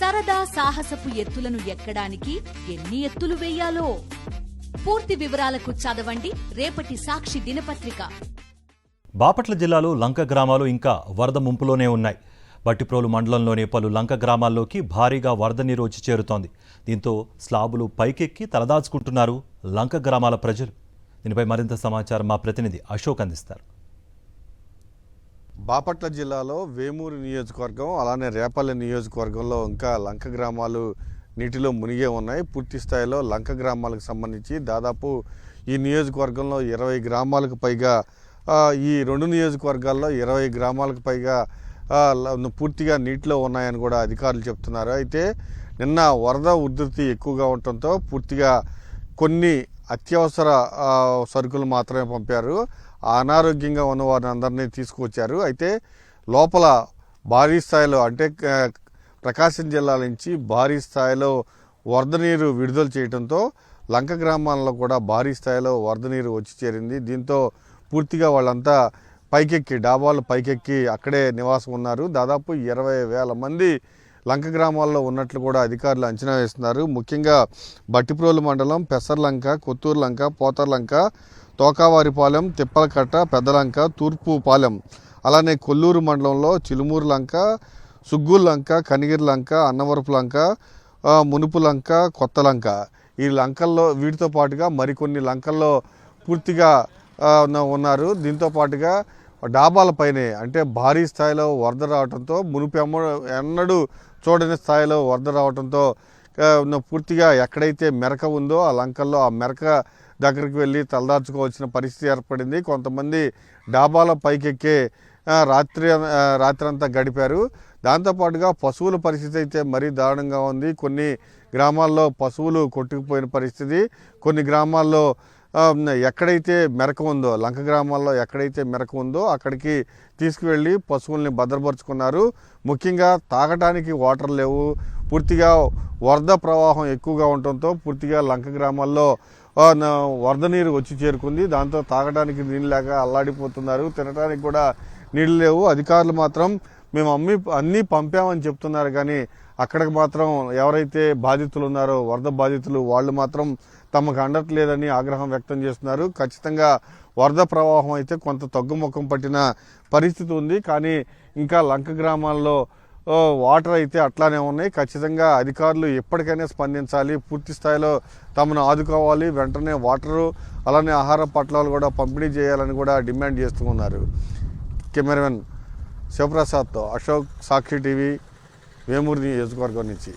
సరదా సాహసపు ఎత్తులను ఎక్కడానికి ఎన్ని ఎత్తులు వేయాలో పూర్తి వివరాలకు చదవండి రేపటి సాక్షి దినపత్రిక. బాపట్ల జిల్లాలో లంక గ్రామాలు ఇంకా వరద ముంపులోనే ఉన్నాయి. బట్టిప్రోలు మండలంలోని పలు లంక గ్రామాల్లోకి భారీగా వరద నీరు వచ్చి చేరుతోంది. దీంతో స్లాబులు పైకెక్కి తలదాచుకుంటున్నారు లంక గ్రామాల ప్రజలు. దీనిపై మరింత సమాచారం మా ప్రతినిధి అశోక్ అందిస్తారు. బాపట్ల జిల్లాలో వేమూరు నియోజకవర్గం అలానే రేపల్లె నియోజకవర్గంలో ఇంకా లంక గ్రామాలు నీటిలో మునిగే ఉన్నాయి. పూర్తి స్థాయిలో లంక గ్రామాలకు సంబంధించి దాదాపు ఈ నియోజకవర్గంలో 20 గ్రామాలకు పైగా, ఈ రెండు నియోజకవర్గాల్లో 20 గ్రామాలకు పైగా పూర్తిగా నీటిలో ఉన్నాయని కూడా అధికారులు చెప్తున్నారు. అయితే నిన్న వరద ఉధృతి ఎక్కువగా ఉండటంతో పూర్తిగా కొన్ని అత్యవసర సరుకులు మాత్రమే పంపారు. అనారోగ్యంగా ఉన్న వారిని అందరినీ తీసుకువచ్చారు. అయితే లోపల భారీ స్థాయిలో అంటే ప్రకాశం జిల్లా నుంచి భారీ స్థాయిలో వరద నీరు విడుదల చేయడంతో లంక గ్రామాల్లో కూడా భారీ స్థాయిలో వరద నీరు వచ్చి చేరింది. దీంతో పూర్తిగా వాళ్ళంతా పైకెక్కి డాబాలు పైకెక్కి అక్కడే నివాసం ఉన్నారు. దాదాపు 20,000 మంది లంక గ్రామాల్లో ఉన్నట్లు కూడా అధికారులు అంచనా వేస్తున్నారు. ముఖ్యంగా బట్టిప్రోలు మండలం పెసర్లంక, కొత్తూరులంక, పోతర్లంక, తోకావారిపాలెం, తిప్పలకట్ట, పెద్దలంక, తూర్పుపాలెం, అలానే కొల్లూరు మండలంలో చిలుమూరు లంక, సుగ్గూర్లంక, కనిగిరిలంక, అన్నవరపులంక, మునుపులంక, కొత్తలంక, ఈ లంకల్లో వీటితో పాటుగా మరికొన్ని లంకల్లో పూర్తిగా ఉన్నారు. దీంతో పాటుగా డాబాలపైనే అంటే భారీ స్థాయిలో వరద రావడంతో ఎన్నడూ చూడని స్థాయిలో వరద రావడంతో పూర్తిగా ఎక్కడైతే మెరక ఉందో ఆ లంకల్లో ఆ మెరక దగ్గరికి వెళ్ళి తలదాచుకోవాల్సిన పరిస్థితి ఏర్పడింది. కొంతమంది డాబాల పైకెక్కే రాత్రంతా గడిపారు. దాంతోపాటుగా పశువుల పరిస్థితి అయితే మరీ దారుణంగా ఉంది. కొన్ని గ్రామాల్లో పశువులు కొట్టుకుపోయిన పరిస్థితి, కొన్ని గ్రామాల్లో ఎక్కడైతే మెరక ఉందో లంక గ్రామాల్లో ఎక్కడైతే మెరక ఉందో అక్కడికి తీసుకువెళ్ళి పశువుల్ని భద్రపరుచుకున్నారు. ముఖ్యంగా తాగడానికి వాటర్ లేవు. పూర్తిగా వరద ప్రవాహం ఎక్కువగా ఉండటంతో పూర్తిగా లంక గ్రామాల్లో వరద నీరు వచ్చి చేరుకుంది. దాంతో తాగడానికి నీళ్ళు లేక అల్లాడిపోతున్నారు. తినడానికి కూడా నీళ్ళు లేవు. అధికారులు మాత్రం మేము అన్నీ పంపామని చెప్తున్నారు, కానీ అక్కడికి మాత్రం ఎవరైతే బాధితులు ఉన్నారో వరద బాధితులు వాళ్ళు మాత్రం తమకు అందట్లేదని ఆగ్రహం వ్యక్తం చేస్తున్నారు. ఖచ్చితంగా వరద ప్రవాహం అయితే కొంత తగ్గుముఖం పట్టిన పరిస్థితి ఉంది, కానీ ఇంకా లంక గ్రామాల్లో వాటర్ అయితే అట్లానే ఉన్నాయి. ఖచ్చితంగా అధికారులు ఎప్పటికైనా స్పందించాలి, పూర్తి స్థాయిలో తమను ఆదుకోవాలి, వెంటనే వాటరు అలానే ఆహార పట్లాలు కూడా పంపిణీ చేయాలని కూడా డిమాండ్ చేస్తూ ఉన్నారు. కెమెరామెన్ శివప్రసాద్తో అశోక్, సాక్షి టీవీ, వేమూరు నియోజకవర్గం నుంచి.